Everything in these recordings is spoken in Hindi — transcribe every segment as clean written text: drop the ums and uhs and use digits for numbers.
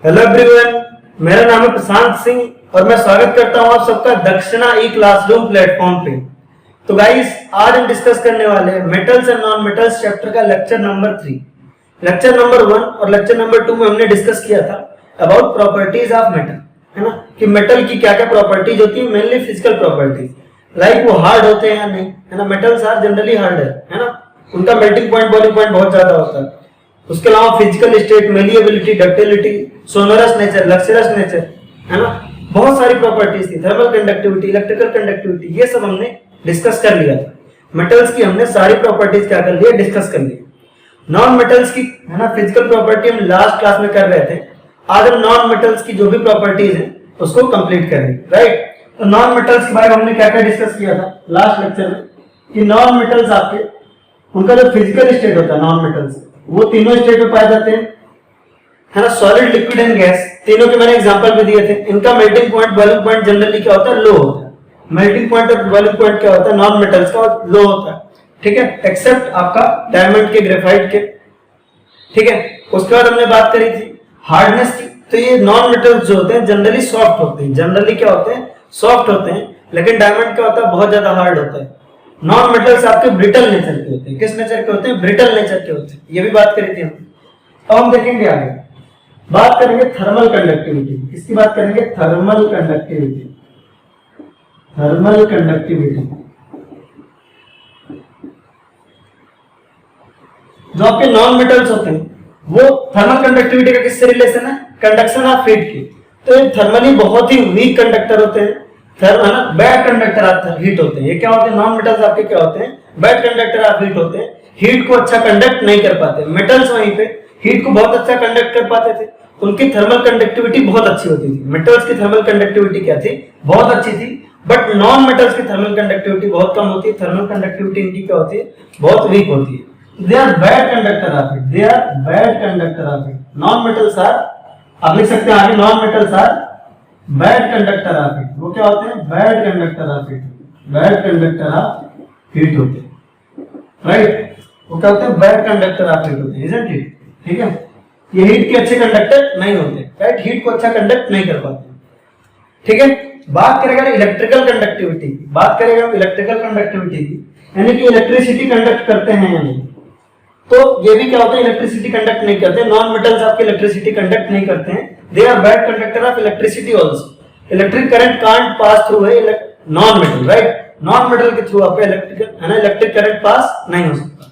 हेलो एवरीवन, मेरा नाम है प्रशांत सिंह और मैं स्वागत करता हूं आप सबका दक्षिणा ई क्लासरूम प्लेटफॉर्म पे। तो गाइस, आज हम डिस्कस करने वाले हैं metals and non metals chapter का लेक्चर नंबर 3। लेक्चर नंबर 1 और लेक्चर नंबर 2 में हमने डिस्कस किया था अबाउट प्रॉपर्टीज ऑफ मेटल, है ना, कि मेटल की क्या क्या प्रॉपर्टीज होती है, मेनली फिजिकल प्रॉपर्टीज, लाइक वो हार्ड होते हैं या नहीं, है ना। मेटल्स आर जनरली हार्ड है ना, उनका मेल्टिंग पॉइंट बॉइलिंग पॉइंट बहुत ज्यादा होता है। उसके अलावा physical state, malleability, ductility, sonorous nature, lustrous nature, है ना, बहुत सारी प्रॉपर्टीज थी, थर्मल कंडक्टिविटी, इलेक्ट्रिकल कंडक्टिविटी, ये सब हमने डिस्कस कर लिया था। मेटल्स की हमने सारी प्रॉपर्टीज क्या कर लिया, डिस्कस कर ली। नॉन मेटल्स की, है ना, फिजिकल प्रॉपर्टी हम लास्ट क्लास में कर रहे थे। आज हम नॉन मेटल्स की जो भी प्रॉपर्टीज है उसको कंप्लीट करेंगे, राइट। तो नॉन मेटल्स के बारे में हमने क्या क्या डिस्कस किया था लास्ट लेक्चर में, कि नॉन मेटल्स आपके, उनका जो फिजिकल स्टेट होता है नॉन मेटल्स, वो तीनों स्टेट में पाए जाते हैं, है ना, सॉलिड, लिक्विड एंड गैस। तीनों के मैंने एग्जांपल भी दिए थे। इनका melting point, boiling point generally क्या होता है, लो होता है। मेल्टिंग पॉइंट और बॉइलिंग पॉइंट क्या होता है नॉन मेटल्स का, लो होता है, ठीक है, एक्सेप्ट आपका डायमंड के, ग्रेफाइट के, ठीक है। उसके बाद हमने बात करी थी हार्डनेस की। तो ये नॉन मेटल्स जो होते हैं जनरली सॉफ्ट होते हैं, जनरली क्या होते हैं, सॉफ्ट होते हैं, लेकिन डायमंड क्या होता है, बहुत ज्यादा हार्ड होता है। नॉन मेटल्स आपके ब्रिटल नेचर के होते हैं। किस नेचर के होते हैं, ब्रिटल नेचर के होते हैं। ये भी बात करी थी हम। अब हम देखेंगे आगे, बात करेंगे थर्मल कंडक्टिविटी। किसकी बात करेंगे, थर्मल कंडक्टिविटी। थर्मल कंडक्टिविटी जो आपके नॉन मेटल्स होते हैं, वो थर्मल कंडक्टिविटी का किससे रिलेशन है, कंडक्शन ऑफ हीट की। तो ये थर्मली बहुत ही वीक कंडक्टर होते हैं, बैड कंडक्टर ऑफ हीट होते हैं। ये क्या होते हैं, नॉन मेटल्स आपके क्या होते हैं, बैड कंडक्टर ऑफ हीट होते हैं, हीट को अच्छा कंडक्ट नहीं कर पाते। मेटल्स वहीं पे हीट को बहुत अच्छा कंडक्ट कर पाते थे, उनकी थर्मल कंडक्टिविटी बहुत अच्छी होती थी। मेटल्स की थर्मल कंडक्टिविटी क्या थी, बहुत अच्छी थी, बट नॉन मेटल्स की थर्मल कंडक्टिविटी बहुत कम होती है। थर्मल कंडक्टिविटी इनकी क्या होती है, बहुत वीक होती है। They are bad conductor of heat, they are bad conductor of heat. Non metals are, आप लिख सकते हैं आगे, non metals are bad conductor of heat. वो क्या होते हैं, bad conductor of heat, bad conductor of heat होते हैं, राइट। वो क्या होते हैं, बैड कंडक्टर ऑफ हीट होते हैं, इजंट इट, ठीक है। ये हीट के अच्छे कंडक्टर नहीं होते, राइट, हीट को अच्छा कंडक्ट नहीं कर पाते, ठीक है। बात करेगा इलेक्ट्रिकल कंडक्टिविटी की, बात करेगा इलेक्ट्रिकल कंडक्टिविटी की, यानी कि इलेक्ट्रिसिटी कंडक्ट करते हैं या नहीं। तो ये भी क्या होता है, इलेक्ट्रिसिटी कंडक्ट नहीं करते। नॉन मेटल्स आपके इलेक्ट्रिसिटी कंडक्ट नहीं करते हैं, they are bad conductor of electricity also. Electric current can't pass through है non metal, right. Non metal के थ्रू आपका इलेक्ट्रिकल, है ना, इलेक्ट्रिक करंट पास नहीं हो सकता।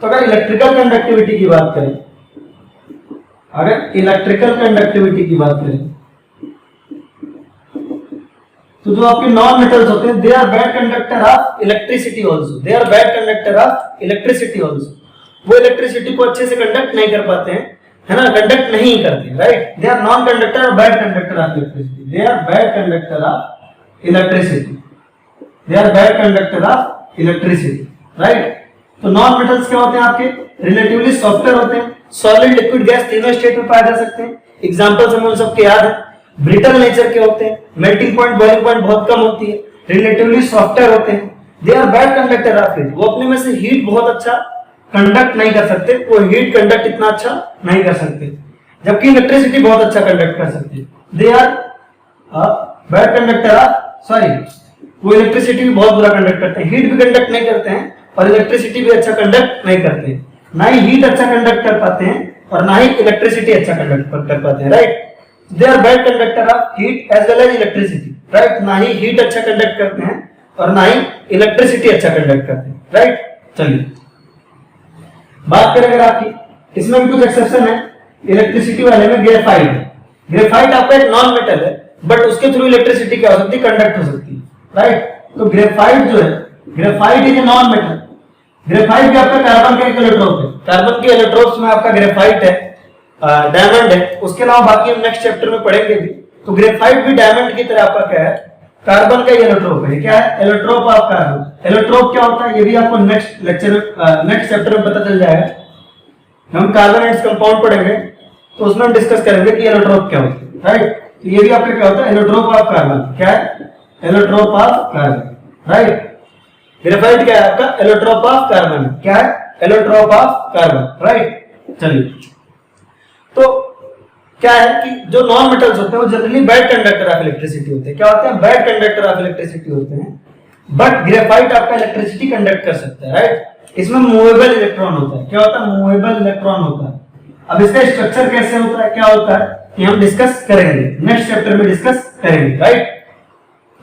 तो अगर इलेक्ट्रिकल कंडक्टिविटी की बात करें, अगर इलेक्ट्रिकल कंडक्टिविटी की बात करें, तो जो आपके नॉन मेटल्स होते हैं, they are bad conductor of electricity also, they are bad conductor of electricity also. वो इलेक्ट्रिसिटी को अच्छे से कंडक्ट नहीं कर पाते हैं, है ना, कंडक्ट नहीं करते, right. They are non conductor और bad conductor of electricity, they are bad conductor of electricity, they are bad conductor of electricity, right. तो नॉन मेटल्स क्या होते हैं आपके, रिलेटिवली सॉफ्टवेयर होते हैं, सॉलिड, लिक्विड, गैस तीनों स्टेट में पाए जा सकते हैं। एग्जांपल्स हमें उन सबके याद है। ब्रिटल नेचर के होते हैं, मेल्टिंग पॉइंट, बॉइलिंग पॉइंट बहुत कम होती है, रिलेटिवली सॉफ्टवेयर होते हैं, they are bad conductor of heat. वो अपने में से हीट बहुत अच्छा कंडक्ट नहीं कर सकते, वो हीट कंडक्ट इतना अच्छा नहीं कर सकते, जबकि इलेक्ट्रिसिटी बहुत अच्छा कंडक्ट कर सकते हैं। They are bad conductor of, sorry, वो इलेक्ट्रिसिटी भी बहुत बुरा कंडक्ट करते हैं, हीट भी कंडक्ट नहीं करते हैं और इलेक्ट्रिसिटी भी अच्छा कंडक्ट नहीं करते हैं। ना ही हीट अच्छा कंडक्ट कर पाते हैं और ना ही इलेक्ट्रिसिटी अच्छा कंडक्ट कर पाते हैं, right. They are bad conductor of heat as well as electricity, right. ना ही हीट अच्छा कंडक्ट करते हैं और ना ही इलेक्ट्रिसिटी अच्छा कंडक्ट करते हैं, राइट। चलिए बात करें अगर आपकी, इसमें भी कुछ एक्सेप्शन है। इलेक्ट्रिसिटी वाले में ग्रेफाइट, ग्रेफाइट आपका एक नॉन मेटल है, बट उसके थ्रू इलेक्ट्रिसिटी क्या हो सकती है, कंडक्ट हो सकती है, राइट। तो ग्रेफाइट जो है, graphite is a non metal. Graphite भी आपका कार्बन का एक इलेक्ट्रोप है, कार्बन के इलेक्ट्रोप्स में आपका ग्रेफाइट है, डायमंड है, उसके अलावा बाकी हम नेक्स्ट चैप्टर में पढ़ेंगे भी। तो ग्रेफाइट भी डायमंड की तरह आपका क्या है, कार्बन का इलेक्ट्रोप है। क्या है, इलेक्ट्रोप ऑफ कार्बन। इलेक्ट्रोप क्या होता है, ये भी आपको नेक्स्ट लेक्चर, नेक्स्ट चैप्टर में पता चल जाएगा। हम कार्बन एंड कंपाउंड पढ़ेंगे तो उसमें हम डिस्कस करेंगे कि इलेक्ट्रोप क्या होता है, राइट। तो ये भी आपका क्या होता है, इलेक्ट्रोप ऑफ कार्बन। क्या है, इलेक्ट्रोप ऑफ कार्बन, राइट। ग्रेफाइट क्या है आपका, इलेक्ट्रोप ऑफ कार्बन। क्या है, इलेक्ट्रोप ऑफ कार्बन, राइट। चलिए, तो क्या है कि जो नॉन मेटल्स होते हैं वो generally bad conductor of electricity होते हैं। क्या होते हैं? बैड कंडक्टर ऑफ इलेक्ट्रिसिटी होते हैं। बट ग्रेफाइट आपका इलेक्ट्रिसिटी कंडक्ट कर सकता है, राइट। इसमें मूवेबल इलेक्ट्रॉन होता है। क्या होता है? मूवेबल इलेक्ट्रॉन होता है। अब इसका स्ट्रक्चर कैसे होता है, क्या होता है, कि हम डिस्कस करेंगे, नेक्स्ट चैप्टर में डिस्कस करेंगे, राइट।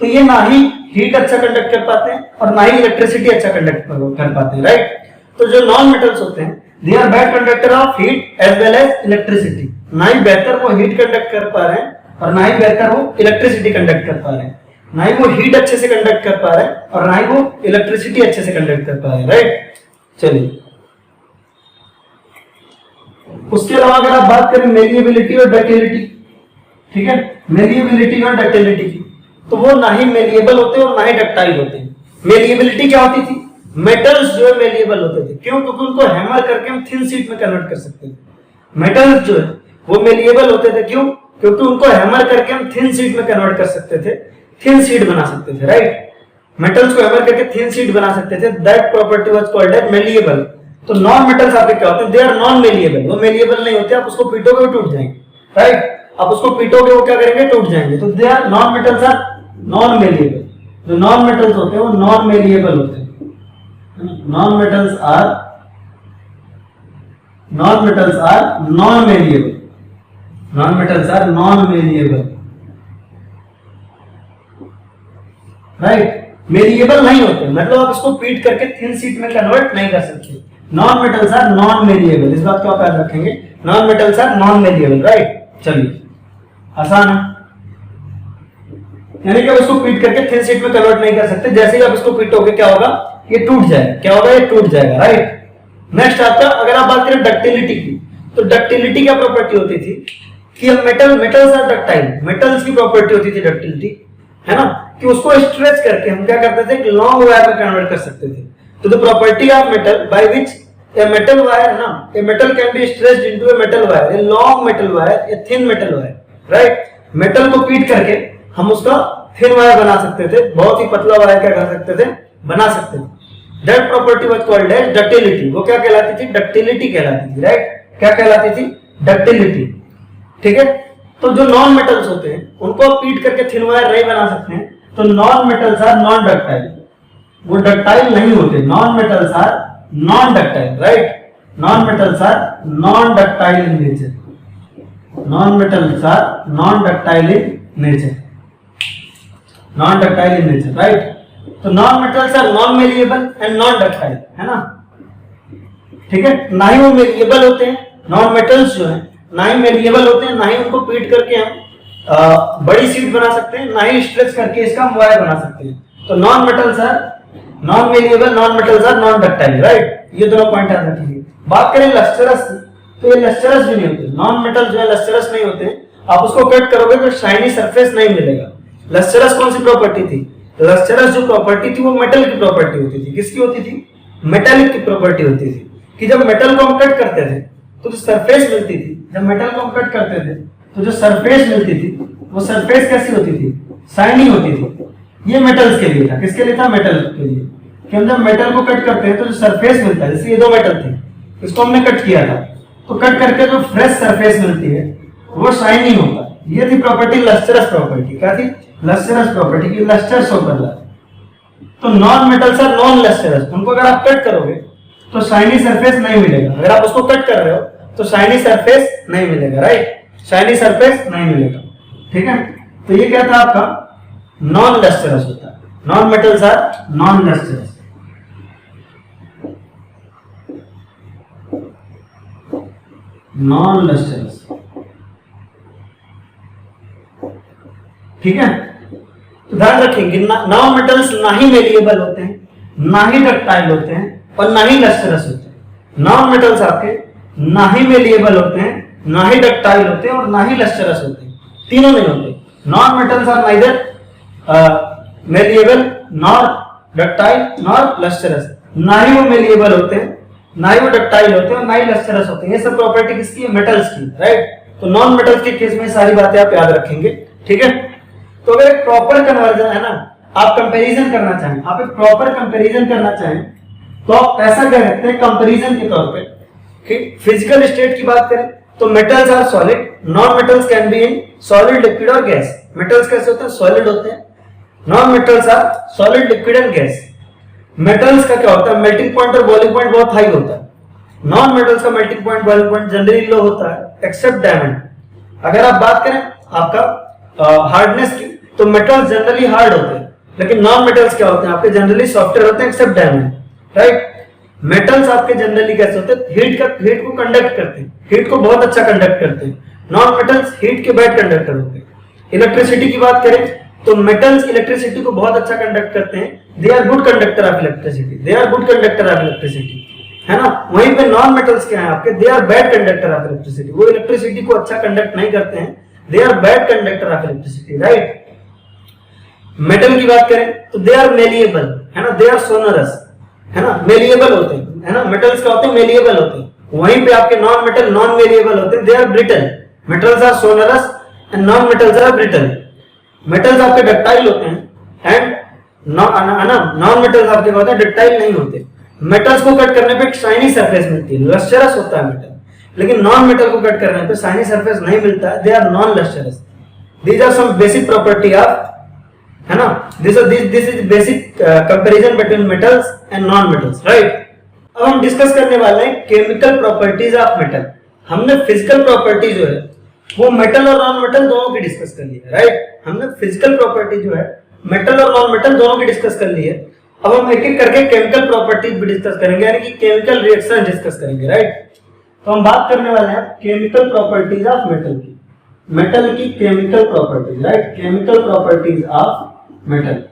तो ये ना ही हीट अच्छा कंडक्ट कर पाते हैं और ना ही इलेक्ट्रिसिटी अच्छा कंडक्ट कर पाते हैं, राइट। तो जो नॉन मेटल्स होते हैं they are bad conductor of heat as well as electricity. ना ही बेहतर वो हीट कंडक्ट कर पा रहे हैं और ना ही बेहतर वो इलेक्ट्रिसिटी कंडक्ट कर पा रहे हैं। ना ही वो हीट अच्छे से कंडक्ट कर पा रहे हैं और ना ही वो इलेक्ट्रिसिटी अच्छे से कंडक्ट कर पा रहे हैं, राइट। चलिए, उसके अलावा अगर आप बात करें मेलिएबिलिटी और डक्टिलिटी, ठीक है, मेलिएबिलिटी और डक्टिलिटी की, तो वो ना ही मेलिएबल होते और ना ही डक्टाइल होते हैं। मेलिएबिलिटी क्या होती थी? मेटल्स जो है मेलिएबल होते थे। क्यों? क्योंकि उनको हैमर करके हम थिन शीट में कन्वर्ट कर सकते थे। मेटल्स जो है वो मेलिएबल होते थे। क्यों? क्योंकि उनको हैमर करके हम थिन शीट में कन्वर्ट कर सकते थे, थिन शीट बना सकते थे, राइट। मेटल्स को हैमर करके थिन शीट बना सकते थे। That property was called as malleable. तो नॉन मेटल्स आपके क्या होते हैं? They are non malleable. वो मेलिएबल नहीं होते, आप उसको पीटोगे वो टूट जाएंगे, राइट। आप उसको पीटोगे वो क्या करेंगे? टूट जाएंगे। तो they are non metals are non malleable. जो नॉन मेटल्स होते हैं वो नॉन मेलिएबल होते हैं। Non metals are non malleable. Non metals are non malleable, right. Malleable नहीं होते, मतलब आप इसको पीट करके थिन शीट में कन्वर्ट नहीं कर सकते। Non metals are non malleable, इस बात को आप याद रखेंगे। Non metals are non malleable, right. चलिए, आसान है, यानी कि आप इसको पीट करके थिन शीट में कन्वर्ट नहीं कर सकते। जैसे ही आप इसको पीटोगे क्या होगा? ये टूट जाएगा। क्या होगा? ये टूट जाएगा, राइट। नेक्स्ट आपका, अगर आप बात करें डक्टिलिटी की, तो डक्टिलिटी क्या प्रॉपर्टी होती थी कि मेटल्स आर डक्टाइल। मेटल्स की प्रॉपर्टी होती थी डक्टिलिटी, है ना, कि उसको स्ट्रेच करके हम क्या करते थे? लॉन्ग वायर में कन्वर्ट कर सकते थे। तो the property of metal by which a metal wire, ना, a metal can be stretched into a metal wire, a long metal wire, a thin metal wire, right. Metal को पीट करके हम उसका थिन वायर बना सकते थे, बहुत ही पतला वायर क्या कर सकते थे? बना सकते थे। That property was called as ductility. वो क्या कहलाती थी? डक्टिलिटी कहलाती थी, राइट। क्या कहलाती थी? डक्टिलिटी, ठीक है। तो जो नॉन मेटल्स होते हैं उनको आप पीट करके थिन वायर नहीं बना सकते हैं, तो non metals are non ductile. वो डक्टाइल नहीं होते। Non metals are non ductile, right. Non metals are non ductile in nature. Non metals are non ductile in nature. Non ductile in nature, right. तो non metals are non malleable and non ductile, है ना, ठीक है। ना ही वो मेलिएबल होते हैं, नॉन मेटल्स जो है ना ही मेलिएबल होते हैं, ना ही उनको पीट करके हम बड़ी शीट बना सकते हैं, ना ही स्ट्रेच करके इसका वायर बना सकते हैं। तो non metals are non malleable, non metals are non ductile, right. ये दोनों पॉइंट याद रखिए। बात करें लस्टरस, तो ये लस्टरस भी नहीं होते। नॉन मेटल जो है लस्टरस नहीं होते। आप उसको कट करोगे तो शाइनी सरफेस नहीं मिलेगा। लस्टरस कौन सी प्रॉपर्टी थी? लस्टरस जो प्रॉपर्टी थी वो मेटल की प्रॉपर्टी होती थी। किसकी होती थी? मेटालिक की प्रॉपर्टी होती थी, कि जब मेटल को हम कट करते थे तो जो सरफेस मिलती थी, जब मेटल को हम कट करते थे तो जो सरफेस मिलती थी वो सरफेस कैसी होती थी? शाइनी होती थी। ये मेटल्स के लिए था। किसके लिए था? मेटल के लिए। कि हम जब मेटल को कट करते हैं तो जो सरफेस मिलता है, जैसे ये दो मेटल थे, इसको हमने कट किया था, तो कट करके जो फ्रेश सरफेस मिलती है वो शाइनी होता है। ये थी प्रॉपर्टी लस्टरस प्रॉपर्टी। क्या थी? लस्टरस प्रॉपर्टी की लस्टर शो कर रहा है। तो non metals are non lustrous. उनको अगर आप कट करोगे तो शाइनी सरफेस नहीं मिलेगा। अगर आप उसको कट कर रहे हो तो शाइनी सरफेस नहीं मिलेगा, राइट। शाइनी सरफेस नहीं मिलेगा, ठीक है। तो ये क्या था? आपका नॉन लस्टरस होता है। Non metals are non lustrous. Non lustrous, ठीक है। तो ध्यान रखेंगे, नॉन मेटल्स ना ही मेलिएबल होते हैं, ना ही डक्टाइल होते हैं और ना ही लस्टरस होते हैं। नॉन मेटल्स आपके ना ही मेलिएबल होते हैं, ना ही डक्टाइल होते हैं और ना ही लस्टरस होते हैं। तीनों नहीं होते। Non metals are neither malleable nor ductile nor lustrous. ना ही वो मेलिएबल होते हैं, ना ही वो डक्टाइल होते हैं और ना ही लस्टरस होते हैं। ये सब प्रॉपर्टी किसकी है? मेटल्स की, राइट। तो नॉन मेटल्स के केस में सारी बातें आप याद रखेंगे, ठीक है। तो अगर एक प्रॉपर कन्वर्जन है ना, आप कंपैरिजन करना चाहें, आप एक प्रॉपर कंपैरिजन करना चाहें, तो आप ऐसा कह सकते हैं कंपैरिजन के तौर पे कि फिजिकल स्टेट की बात करें तो metals are solid, non metals can be in solid, liquid और गैस। मेटल्स कैसे होते हैं? सॉलिड होते हैं। Non metals are solid, liquid and gas. Metals का क्या होता है? मेल्टिंग पॉइंट और बॉइलिंग पॉइंट बहुत हाई होता है। नॉन मेटल्स का melting point, boiling point generally low होता है एक्सेप्ट डायमंड। अगर आप बात करें आपका हार्डनेस की, तो मेटल्स जनरली हार्ड होते हैं, लेकिन नॉन मेटल्स क्या होते हैं? आपके जनरली सॉफ्टवेयर होते हैं एक्सेप्ट डायमंड, राइट। मेटल्स आपके जनरली कैसे होते हैं? हीट को कंडक्ट करते हैं, हीट को बहुत अच्छा कंडक्ट करते हैं। नॉन मेटल्स हीट के बैड कंडक्टर होते हैं। इलेक्ट्रिसिटी की बात करें तो मेटल्स इलेक्ट्रिसिटी को बहुत अच्छा कंडक्ट करते हैं। They are good conductor of electricity, they are good conductor of electricity, है ना। वहीं पे नॉन मेटल्स क्या है आपके? They are bad conductor of electricity, वो इलेक्ट्रिसिटी को अच्छा कंडक्ट नहीं करते हैं। They are bad conductor of electricity, right. Metal की बात करें तो दे आर मेलिएबल, है ना, दे आर सोनरस, है ना, मेलिएबल होते हैं, है ना। मेटल्स क्या होते हैं? मेलिएबल होते हैं। वहीं पे आपके नॉन मेटल नॉन मेलिएबल होते हैं, they are brittle. Metals are sonorous and non metals are brittle. Metals आपके डक्टाइल होते हैं एंड नॉन मेटल्स आपके होते हैं डक्टाइल नहीं होते। मेटल्स को कट करने पे एक शाइनी सरफेस मिलती है, लस्टरस होता है मेटल, लेकिन नॉन मेटल को कट करने पे शाइनी सरफेस नहीं मिलता है, they are non lustrous. These are some basic property of, है ना, this is basic comparison between metals and non metals, right. अब हम डिस्कस करने वाले हैं केमिकल प्रॉपर्टीज ऑफ मेटल। हमने फिजिकल प्रॉपर्टी जो है वो मेटल और नॉन मेटल दोनों की डिस्कस कर ली है, राइट। हमने फिजिकल प्रॉपर्टी जो है मेटल और नॉन मेटल दोनों की डिस्कस कर ली है। अब हम एक एक करके केमिकल प्रॉपर्टीज भी डिस्कस करेंगे, यानी कि केमिकल रिएक्शन डिस्कस करेंगे, राइट। तो हम बात करने वाले हैं केमिकल प्रॉपर्टीज ऑफ मेटल की, मेटल की chemical properties, right. Chemical properties of metal,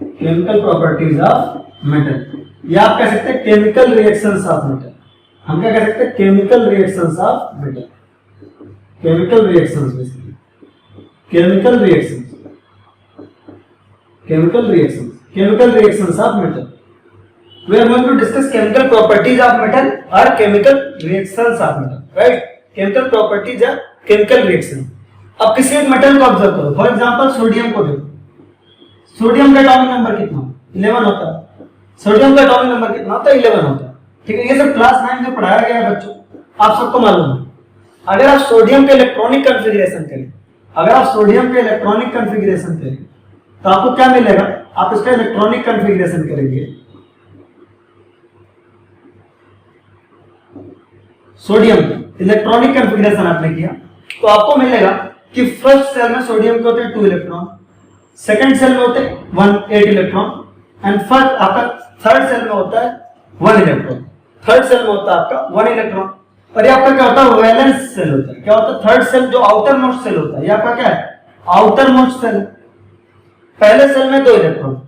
chemical properties of metal, या आप कह सकते हैं केमिकल रिएक्शंस ऑफ मेटल। हम क्या कह सकते हैं? Chemical reactions of metal, chemical reactions, basically chemical reactions, chemical reactions, chemical reactions of metal. We are going to discuss chemical properties of metal or chemical reactions of metal, right? Chemical properties या chemical reaction। अब किसी एक मेटल को ऑब्जर्व करो, फॉर एग्जांपल सोडियम को देखो। सोडियम का एटॉमिक नंबर कितना? 11 होता है। सोडियम का एटॉमिक नंबर कितना होता है? 11 होता है, ठीक है। ये सब क्लास 9 में पढ़ाया गया है बच्चों, आप सबको मालूम है। अगर आप सोडियम के इलेक्ट्रॉनिक कॉन्फ़िगरेशन करें, अगर आप सोडियम के इलेक्ट्रॉनिक कॉन्फ़िगरेशन करें तो आपको क्या मिलेगा? आप इसका इलेक्ट्रॉनिक कॉन्फ़िगरेशन करेंगे, सोडियम इलेक्ट्रॉनिक कॉन्फ़िगरेशन आपने किया तो आपको मिलेगा कि फर्स्ट सेल में सोडियम के होते हैं 2 इलेक्ट्रॉन, सेकंड सेल में होते हैं 8 इलेक्ट्रॉन एंड फर्स्ट आपका थर्ड सेल में होता है 1 इलेक्ट्रॉन। थर्ड सेल में होता है आपका 1 इलेक्ट्रॉन। और ये आपका क्या होता है? वैलेंस सेल होता है। क्या होता है? थर्ड सेल जो आउटर मोस्ट सेल होता है, ये आपका क्या है? Outermost shell. पहले सेल में 2 इलेक्ट्रॉन,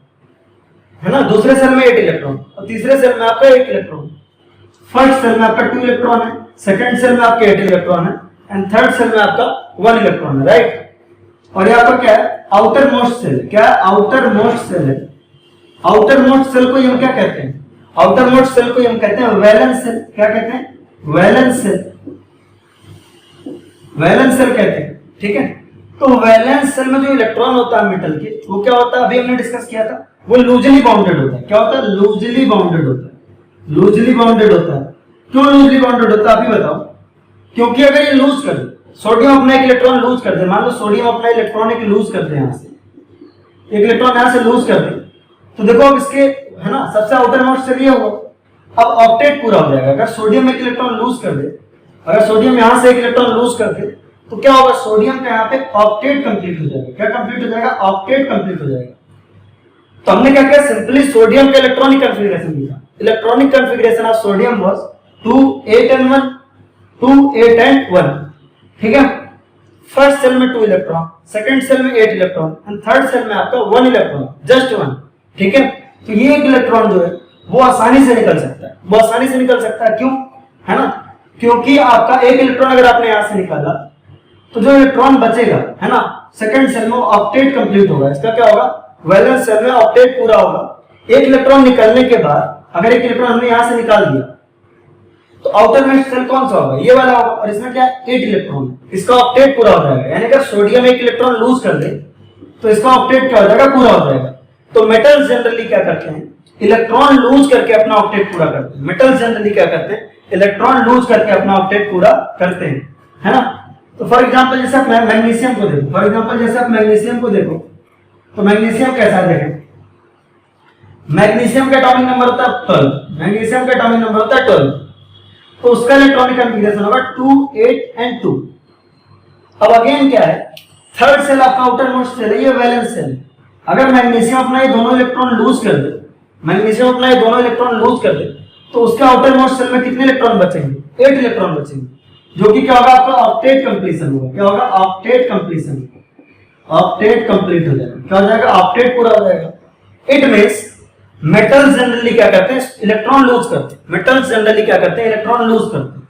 है ना, दूसरे सेल में 8 इलेक्ट्रॉन और तीसरे सेल में आपका 1 इलेक्ट्रॉन। फर्स्ट सेल में आपका 2 इलेक्ट्रॉन है, सेकंड सेल में आपके 8 इलेक्ट्रॉन है एंड थर्ड सेल में आपका 1 इलेक्ट्रॉन है, राइट। और ये आपका क्या है? Outermost shell. क्या है? आउटर मोस्ट सेल है। आउटर मोस्ट सेल को हम क्या कहते हैं? आउटर मोस्ट सेल को हम कहते हैं वैलेंस सेल। क्या कहते हैं? वैलेंस सेल, वैलेंस सेल कहते हैं, ठीक है। तो वैलेंस सेल में जो इलेक्ट्रॉन होता है मेटल के, वो क्या होता है? अभी हमने डिस्कस किया था, वो लूजली बाउंडेड होता है। क्या होता है? लूजली बाउंडेड होता है। लूजली बाउंडेड होता है। क्यों लूजली बाउंडेड होता है आप ही बताओ? क्योंकि अगर ये लूज कर दे, सोडियम अपना एक इलेक्ट्रॉन लूज कर दे, मान लो सोडियम अपना इलेक्ट्रॉन एक लूज कर दे, यहां से एक इलेक्ट्रॉन यहां से लूज कर दे, तो देखो अब इसके, है ना, सबसे आउटर मोस्ट सेल ये होगा, अब ऑक्टेट पूरा हो जाएगा। अगर सोडियम एक इलेक्ट्रॉन लूज कर दे, अगर सोडियम यहां से एक इलेक्ट्रॉन लूज कर दे तो क्या होगा? सोडियम का यहाँ पे ऑक्टेट कंप्लीट हो जाएगा। क्या कंप्लीट हो जाएगा? ऑक्टेट कंप्लीट हो जाएगा। तो हमने क्या किया? सिंपली सोडियम का इलेक्ट्रॉनिक कॉन्फ़िगरेशन लिखा। Electronic configuration of sodium was 2 8 and 1, 2 8 and 1, ठीक है। फर्स्ट सेल में 2 इलेक्ट्रॉन, सेकंड सेल में 8 इलेक्ट्रॉन एंड थर्ड सेल में आपका 1 इलेक्ट्रॉन, जस्ट 1, ठीक है। तो ये एक इलेक्ट्रॉन जो है वो आसानी से निकल सकता है, वो आसानी से निकल सकता है। क्यों? है ना, क्योंकि आपका एक इलेक्ट्रॉन अगर आपने यहां से निकाला तो जो इलेक्ट्रॉन बचेगा, है ना, सेकंड सेल में ऑक्टेट कंप्लीट होगा। इसका क्या होगा? वैलेंस सेल में ऑक्टेट पूरा होगा। एक इलेक्ट्रॉन निकलने के बाद अगर एक इलेक्ट्रॉन हमने यहां से निकाल दिया तो आउटर मोस्ट सेल कौन सा होगा? ये वाला होगा। और इसमें क्या है? 8 इलेक्ट्रॉन, इसका ऑक्टेट पूरा हो जाएगा। यानी अगर सोडियम एक इलेक्ट्रॉन लूज कर दे तो इसका ऑक्टेट क्या हो जाएगा? पूरा हो जाएगा। तो मेटल्स जनरली क्या करते हैं? इलेक्ट्रॉन लूज करके अपना ऑक्टेट पूरा करते हैं। मेटल्स जनरली क्या करते हैं? इलेक्ट्रॉन लूज करके अपना ऑक्टेट पूरा करते हैं, है ना। तो फॉर एग्जांपल जैसे आप मैग्नीशियम को देखो, फॉर एग्जांपल जैसे आप मैग्नीशियम को देखो, तो मैग्नीशियम कैसा है देखें, मैग्नीशियम का एटॉमिक नंबर होता है 12, मैग्नीशियम का एटॉमिक नंबर होता है 12, तो उसका इलेक्ट्रॉनिक कॉन्फ़िगरेशन होगा 2 8 एंड 2। अब अगेन क्या है, थर्ड सेल आपका आउटर मोस्ट सेल है, ये वैलेंस सेल है। अगर मैग्नीशियम अपना ये दोनों इलेक्ट्रॉन लूज कर दे, मैग्नीशियम अपना ये दोनों इलेक्ट्रॉन लूज कर दे, तो उसके आउटर मोस्ट सेल में कितने इलेक्ट्रॉन बचेंगे, 8 इलेक्ट्रॉन बचेंगे, जो कि क्या होगा आपका ऑक्टेट कंप्लीशन होगा। क्या होगा, ऑक्टेट कंप्लीशन, ऑक्टेट कंप्लीट हो जाएगा। क्या हो जाएगा, ऑक्टेट पूरा हो जाएगा। इट मींस मेटल्स जनरली क्या करते हैं, इलेक्ट्रॉन लूज करते हैं। मेटल्स जनरली क्या करते हैं, इलेक्ट्रॉन लूज करते हैं।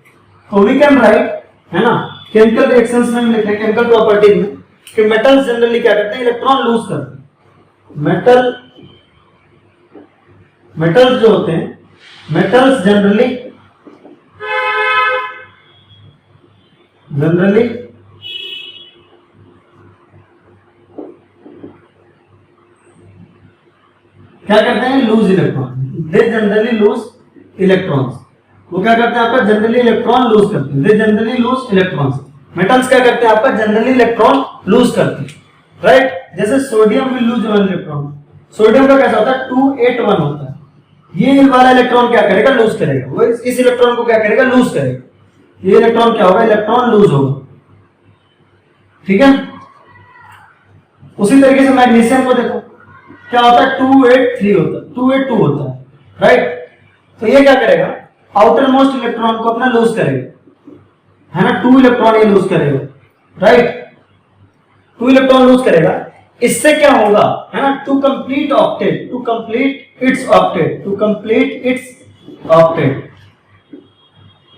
तो वी कैन राइट, है ना, केमिकल रिएक्शंस में लिखते हैं, केमिकल प्रॉपर्टीज में, कि मेटल्स जनरली क्या करते हैं, इलेक्ट्रॉन लूज करते हैं। मेटल्स जो होते हैं, मेटल्स जनरली क्या करते हैं, loose electron, they generally loose electrons. वो क्या करते हैं आपका, जनरली इलेक्ट्रॉन लूज करते हैं, they generally loose electrons. Metals क्या करते हैं आपका, जनरली इलेक्ट्रॉन लूज करते हैं, राइट। जैसे sodium will lose 1 electron, sodium का कैसा होता है, 2 8 1 होता है। ये वाला इलेक्ट्रॉन क्या करेगा, लूज करेगा, वो इस इलेक्ट्रॉन को क्या करेगा, लूज करेगा। ये इलेक्ट्रॉन क्या होगा, इलेक्ट्रॉन लूज होगा, ठीक है। उसी तरीके से मैग्नीशियम को देखो, क्या होता है, 2 8 3 होता है, 2 8 2 होता है, राइट। तो ये क्या करेगा, आउटर मोस्ट इलेक्ट्रॉन को अपना लूज करेगा, है ना, 2 इलेक्ट्रॉन ये लूज करेगा, राइट, 2 इलेक्ट्रॉन लूज करेगा। इससे क्या होगा, है ना, to complete octet, to complete its octet, to complete its octet,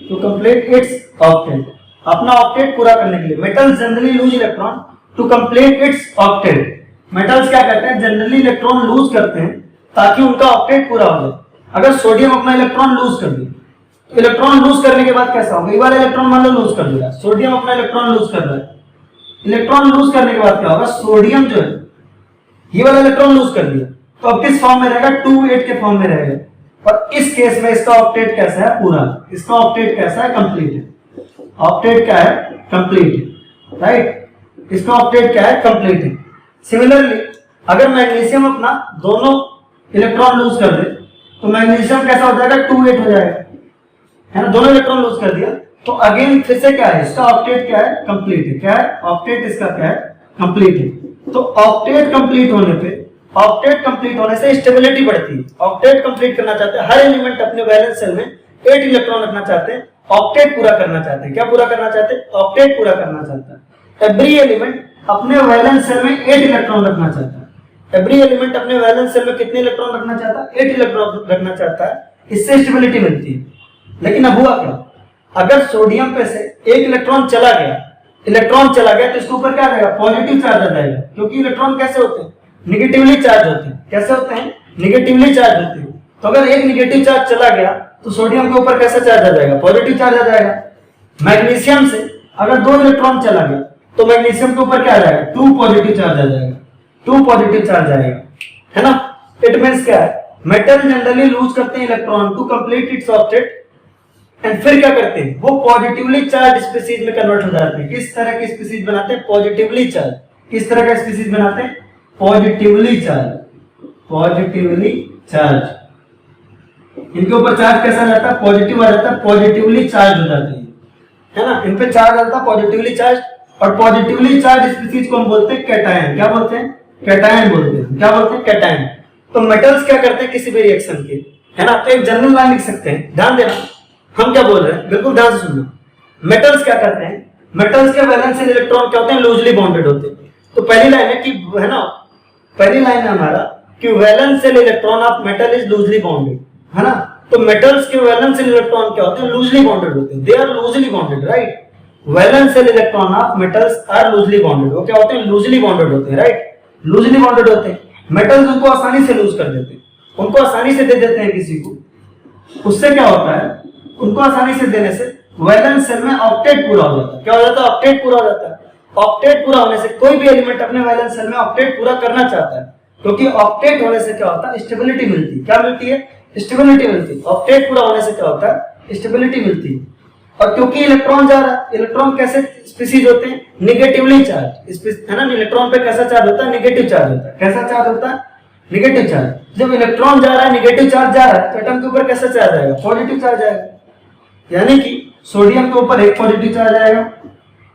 to complete its octet, अपना ऑक्टेट पूरा करने के लिए। Metals generally lose electron to complete its octet. Metals क्या करते हैं, जनरली इलेक्ट्रॉन लूज करते हैं ताकि उनका ऑक्टेट पूरा हो जाए। अगर सोडियम अपना इलेक्ट्रॉन लूज कर दे, तो इलेक्ट्रॉन लूज करने के बाद कैसा होगा, ये वाला इलेक्ट्रॉन मान लो लूज कर दिया, सोडियम अपना इलेक्ट्रॉन लूज कर रहा है, इलेक्ट्रॉन लूज करने के बाद क्या होगा, सोडियम जो है ये वाला इलेक्ट्रॉन लूज कर दिया, तो अब किस फॉर्म में रहेगा, 2 8 के फॉर्म में रहेगा। और इस केस में इसका ऑक्टेट कैसा है, पूरा, इसका ऑक्टेट कैसा है, कंप्लीट है। ऑक्टेट क्या है, कंप्लीट है, राइट, इसका ऑक्टेट क्या है, कंप्लीट है। सिमिलरली अगर मैग्नीशियम अपना दोनों इलेक्ट्रॉन लूज कर दे, तो मैग्नीशियम कैसा हो जाएगा, 2 8 हो जाएगा, है ना, दोनों इलेक्ट्रॉन लूज कर दिया, तो अगेन फिर से क्या है, इसका ऑक्टेट क्या है, कंप्लीट है। क्या है, ऑक्टेट इसका क्या है, कंप्लीट है। तो ऑक्टेट कंप्लीट होने पे, ऑक्टेट कंप्लीट होने से स्टेबिलिटी बढ़ती है। ऑक्टेट कंप्लीट करना चाहते हैं, हर एलिमेंट अपने वैलेंस सेल में 8 इलेक्ट्रॉन रखना चाहते हैं, ऑक्टेट पूरा करना चाहते हैं। क्या पूरा करना चाहते हैं, ऑक्टेट पूरा करना चाहता है। एवरी एलिमेंट अपने वैलेंस सेल में 8 इलेक्ट्रॉन रखना चाहता है। एवरी एलिमेंट अपने वैलेंस सेल में कितने इलेक्ट्रॉन रखना चाहता है, 8 इलेक्ट्रॉन रखना चाहता है, इससे स्टेबिलिटी मिलती है। लेकिन अब हुआ क्या, अगर सोडियम पे से एक इलेक्ट्रॉन चला गया, तो इसके ऊपर क्या रहेगा, पॉजिटिव चार्ज आ जाएगा, क्योंकि इलेक्ट्रॉन कैसे होते हैं, निगेटिवली चार्ज होते हैं। कैसे होते हैं, निगेटिवली चार्ज होते हैं। तो अगर एक निगेटिव चार्ज चला गया, तो सोडियम के ऊपर कैसा चार्ज आ जाएगा, पॉजिटिव चार्ज आ जाएगा। मैग्नीशियम से अगर 2 इलेक्ट्रॉन चला गया, तो मैग्नीशियम के ऊपर क्या आ जाएगा, 2 पॉजिटिव चार्ज आ जाएगा, 2 पॉजिटिव चार्ज आएगा, है ना। इट मींस क्या है, मेटल जनरली लूज करते हैं electron to complete its octet, and फिर क्या करते हैं, वो पॉजिटिवली चार्ज स्पीशीज में कन्वर्ट हो जाते हैं। किस तरह की स्पीशीज बनाते हैं, पॉजिटिवली चार्ज। किस तरह का स्पीशीज बनाते हैं, पॉजिटिवली चार्ज, पॉजिटिवली चार्ज। इनके ऊपर चार्ज कैसा जाता है, पॉजिटिव आ जाता है, पॉजिटिवली चार्ज हो जाते हैं, है ना। इन पे चार्ज आता है पॉजिटिवली चार्ज, और पॉजिटिवली चार्ज स्पीशीज को हम बोलते हैं कैटायन। क्या बोलते हैं, कैटायन बोलते हैं। क्या बोलते हैं, कैटायन। तो मेटल्स क्या करते हैं किसी भी रिएक्शन के, है ना, तो एक जनरल लाइन लिख सकते हैं, ध्यान देना हम क्या बोल रहे हैं, बिल्कुल ध्यान से सुनना। मेटल्स क्या करते हैं, मेटल्स के वैलेंस इलेक्ट्रॉन क्या होते हैं, लूजली बॉन्डेड होते हैं। तो पहली लाइन है कि, है ना, पहली लाइन है हमारा कि valence shell electron of metal is loosely bonded, है ना। तो मेटल्स के वैलेंस इलेक्ट्रॉन क्या होते हैं, लूजली बॉन्डेड होते हैं, they are loosely bonded, right. Valence shell electron of metals are loosely bonded, वो क्या होते हैं, लूजली बॉन्डेड होते हैं, राइट, लूजली बॉन्डेड होते हैं। मेटल्स उनको आसानी से लूज कर देते हैं, उनको आसानी से दे देते हैं किसी को। उससे क्या होता है, उनको आसानी से देने से वैलेंस सेल में ऑक्टेट पूरा हो जाता है। क्या हो जाता है, ऑक्टेट पूरा हो जाता है। ऑक्टेट पूरा होने से कोई भी एलिमेंट अपने वैलेंस सेल में ऑक्टेट पूरा करना चाहता है, क्योंकि ऑक्टेट होने से क्या होता है, स्टेबिलिटी मिलती है। क्या मिलती है, स्टेबिलिटी मिलती है। ऑक्टेट पूरा होने से क्या होता है, स्टेबिलिटी मिलती है। और क्योंकि इलेक्ट्रॉन जा रहा है, इलेक्ट्रॉन कैसे स्पीसीज होते हैं, निगेटिवली चार्ज, है ना, इलेक्ट्रॉन पे कैसा चार्ज होता है, निगेटिव चार्ज होता है। कैसा चार्ज होता है, निगेटिव चार्ज। जब इलेक्ट्रॉन जा रहा है, निगेटिव चार्ज जा रहा है, तो एटम के ऊपर कैसा चार्ज आएगा, पॉजिटिव चार्ज आएगा। यानी कि सोडियम के ऊपर एक पॉजिटिव चार्ज आएगा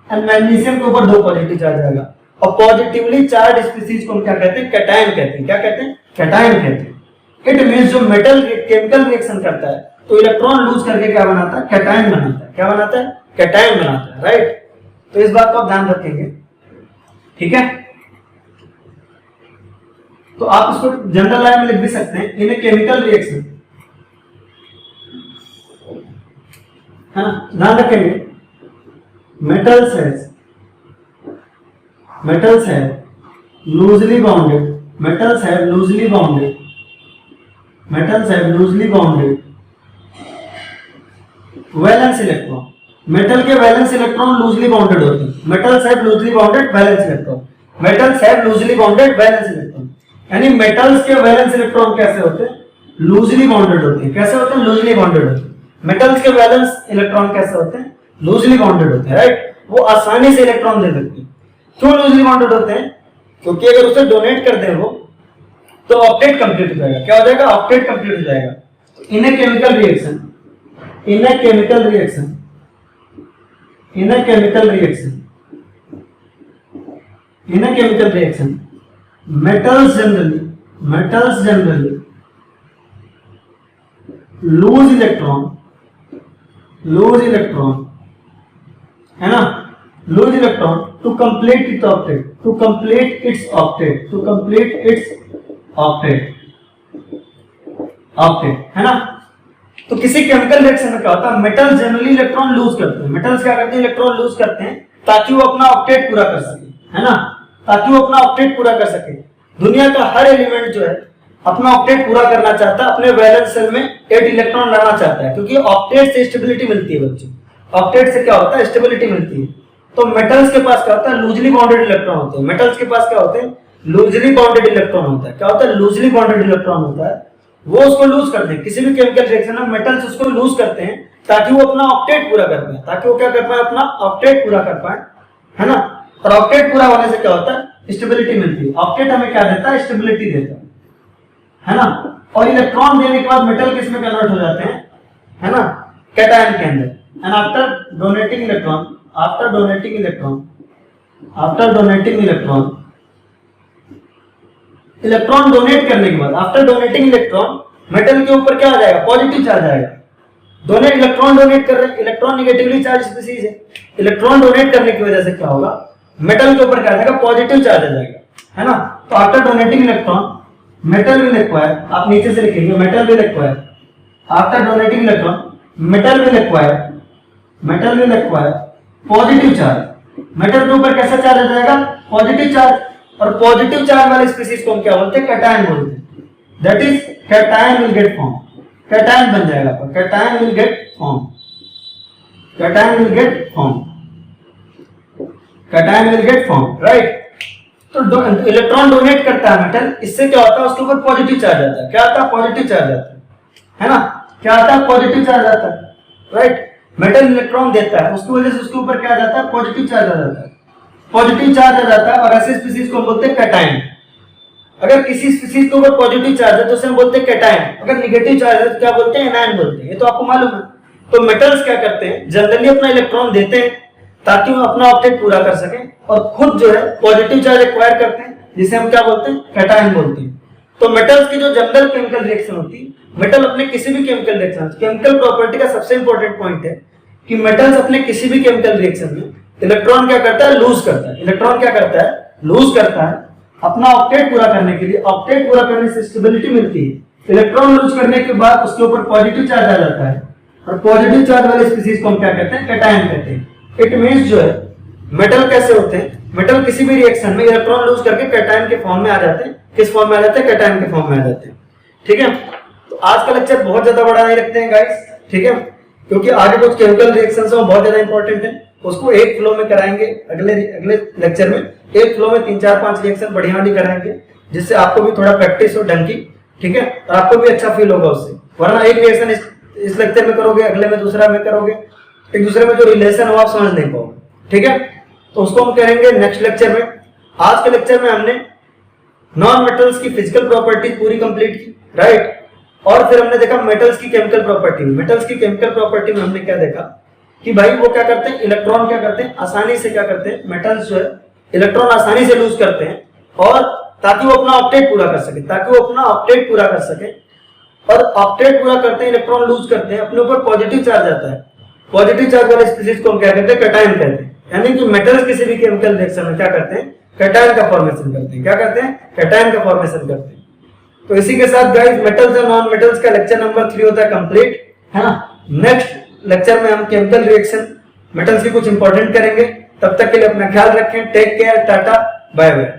एंड मैग्नीशियम के ऊपर 2 पॉजिटिव चार्ज आएगा। और पॉजिटिवली चार्ज स्पीसीज को हम क्या कहते हैं, कैटायन कहते हैं। क्या कहते हैं, कैटायन कहते हैं। इट मींस जो मेटल केमिकल रिएक्शन करता है तो इलेक्ट्रॉन लूज करके क्या बनाता है, कैटायन बनाता है। क्या बनाता है, कैटायन बनाता है, राइट। तो इस बात को आप ध्यान रखेंगे, ठीक है। तो आप इसको जनरल लाइन में लिख भी सकते हैं, इन ए केमिकल रिएक्शन, है ना, ध्यान रखेंगे। Metals have loosely bounded, metals have loosely bounded valence electron. Metal के वैलेंस इलेक्ट्रॉन लूजली बाउंडेड होते हैं। Metals have loosely bounded valence electron, metals have loosely bounded valence electron. यानी मेटल्स के वैलेंस इलेक्ट्रॉन कैसे होते हैं, लूजली बाउंडेड होते हैं। कैसे होते हैं, लूजली बाउंडेड होते हैं। मेटल्स के वैलेंस इलेक्ट्रॉन कैसे होते हैं, लूजली बाउंडेड होते हैं, राइट। वो आसानी से इलेक्ट्रॉन दे सकते हैं। क्यों लूजली बाउंडेड होते हैं, क्योंकि अगर उसे डोनेट कर दें वो तो ऑक्टेट कंप्लीट हो जाएगा। क्या हो जाएगा, ऑक्टेट कंप्लीट हो जाएगा। In a chemical reaction metals generally lose electron, है ना, lose electron to complete its octet, है ना। तो किसी केमिकल रिएक्शन में क्या होता है, मेटल जनरली इलेक्ट्रॉन लूज करते हैं। मेटल्स क्या करते हैं, इलेक्ट्रॉन लूज करते हैं ताकि वो अपना ऑक्टेट पूरा कर सके, है ना, ताकि वो अपना ऑक्टेट पूरा कर सके। दुनिया का हर एलिमेंट जो है अपना ऑक्टेट पूरा करना चाहता है, अपने वैलेंस शेल में 8 इलेक्ट्रॉन लाना चाहता है, क्योंकि ऑक्टेट से स्टेबिलिटी मिलती है बच्चों। ऑक्टेट से क्या होता है, स्टेबिलिटी मिलती है। तो मेटल्स के पास क्या होता है, लूजली बाउंडेड इलेक्ट्रॉन होते हैं। मेटल्स के पास क्या होते हैं, लूजली बाउंडेड इलेक्ट्रॉन होता है। क्या होता है, लूजली बाउंडेड इलेक्ट्रॉन होता है। वो उसको लूज करते हैं, किसी भी केमिकल रिएक्शन में मेटल्स उसको लूज करते हैं ताकि वो अपना ऑक्टेट पूरा कर पाए, ताकि वो क्या कर पाए, अपना ऑक्टेट पूरा कर पाए, है ना। और ऑक्टेट पूरा होने से क्या होता है, स्टेबिलिटी मिलती है। ऑक्टेट हमें क्या देता है, स्टेबिलिटी देता है ना। और इलेक्ट्रॉन देने के बाद मेटल किस में कन्वर्ट हो जाते हैं, है ना, कैटायन के अंदर। And after donating electron electron donate करने के बाद, आफ्टर डोनेटिंग इलेक्ट्रॉन, मेटल के ऊपर क्या आ जाएगा, पॉजिटिव चार्ज आएगा। इलेक्ट्रॉन डोनेट कर रहे हैं, इलेक्ट्रॉन नेगेटिवली चार्ज स्पीसीज है। इलेक्ट्रॉन डोनेट करने की वजह से क्या होगा, मेटल के ऊपर क्या आ जाएगा, पॉजिटिव चार्ज आ जाएगा, है ना। तो after donating electron metal will acquire, आप नीचे से लिखेंगे, metal will acquire, after donating electron metal will acquire positive charge. Metal के ऊपर कैसा चार्ज आ जाएगा, पॉजिटिव चार्ज। और पॉजिटिव चार्ज वाले स्पीसीज को हम क्या बोलते हैं, कैटायन बोलते हैं। That is cation will get form, cation बन जाएगा, cation will get form, right. तो इलेक्ट्रॉन डोनेट करता है मेटल, इससे क्या होता है, उसके ऊपर पॉजिटिव चार्ज आता है। क्या आता है, पॉजिटिव चार्ज आता है ना। क्या आता है, पॉजिटिव चार्ज आता है, राइट। मेटल इलेक्ट्रॉन देता है, उसकी वजह से उसके ऊपर क्या आ जाता है, पॉजिटिव चार्ज आ जाता है, पॉजिटिव चार्ज आ जाता है। और ऐसे स्पीसीज को हम बोलते हैं कैटायन। अगर किसी स्पीसीज के ऊपर पॉजिटिव चार्ज है तो उसे हम बोलते हैं कैटायन, अगर नेगेटिव चार्ज है तो क्या बोलते हैं, एनायन बोलते हैं। ये तो आपको मालूम है। तो मेटल्स क्या करते हैं, जनरली अपना इलेक्ट्रॉन देते हैं ताकि वो अपना ऑक्टेट पूरा कर सकें, और खुद जो है पॉजिटिव चार्ज एक्वायर करते हैं, जिसे हम क्या बोलते हैं, कैटायन बोलते हैं। तो मेटल्स की जो जनरल केमिकल रिएक्शन होती है, मेटल अपने किसी भी केमिकल रिएक्शन, केमिकल प्रॉपर्टी का सबसे इंपॉर्टेंट पॉइंट है कि मेटल्स अपने किसी भी केमिकल रिएक्शन में इलेक्ट्रॉन क्या करता है, लूज करता है। इलेक्ट्रॉन क्या करता है, लूज करता है अपना ऑक्टेट पूरा करने के लिए। ऑक्टेट पूरा करने से स्टेबिलिटी मिलती है। इलेक्ट्रॉन लूज करने के बाद उसके ऊपर पॉजिटिव चार्ज आ जाता है, और पॉजिटिव चार्ज वाले स्पीसीज को हम क्या कहते हैं, कैटायन कहते हैं। इट मींस जो है मेटल कैसे होते हैं, मेटल किसी भी रिएक्शन में इलेक्ट्रॉन लूज करके कैटायन के फॉर्म में आ जाते हैं। किस फॉर्म में आ जाते हैं, कैटायन के फॉर्म में आ जाते हैं, ठीक है। तो आज का लेक्चर बहुत ज्यादा बड़ा नहीं रखते हैं गाइस, ठीक है, क्योंकि आगे कुछ केमिकल रिएक्शंस हैं बहुत ज्यादा इंपॉर्टेंट है। उसको एक फ्लो में कराएंगे, अगले लेक्चर में एक फ्लो में 3-4-5 रिएक्शन बढ़िया वाली कराएंगे, जिससे आपको भी थोड़ा प्रैक्टिस हो ढंग की, ठीक है, और आपको भी अच्छा फील होगा उससे। वरना एक रिएक्शन इस लेक्चर में करोगे, अगले में दूसरा में करोगे, एक दूसरे में जो रिलेशन हो आप समझ नहीं पाओगे, ठीक है। तो उसको हम करेंगे नेक्स्ट लेक्चर में। आज के लेक्चर में हमने नॉन मेटल्स की फिजिकल प्रॉपर्टीज पूरी कंप्लीट की, राइट। और फिर हमने देखा मेटल्स की केमिकल प्रॉपर्टी। मेटल्स की केमिकल प्रॉपर्टी में हमने क्या देखा कि भाई वो क्या करते हैं, इलेक्ट्रॉन क्या करते हैं, आसानी से क्या करते हैं, मेटल्स जो है इलेक्ट्रॉन आसानी से लूज करते हैं, और ताकि वो अपना ऑक्टेट पूरा कर सके, और ऑक्टेट पूरा करते हैं, इलेक्ट्रॉन लूज करते हैं, अपने ऊपर पॉजिटिव चार्ज आता है। पॉजिटिव चार्ज वाले स्पीशीज को हम क्या कहते हैं, कैटायन कहते हैं। यानी कि मेटल्स किसी भी केमिकल रिएक्शन में क्या करते हैं, कैटायन का फॉर्मेशन करते हैं। क्या करते हैं, कैटायन का फॉर्मेशन करते हैं। तो इसी के साथ गाइस मेटल्स और नॉन मेटल्स का लेक्चर नंबर 3 होता है कंप्लीट, है ना। नेक्स्ट लेक्चर में हम केमिकल रिएक्शन मेटल्स की कुछ इंपॉर्टेंट करेंगे। तब तक के लिए अपना ख्याल रखें। Take care, tata, bye bye.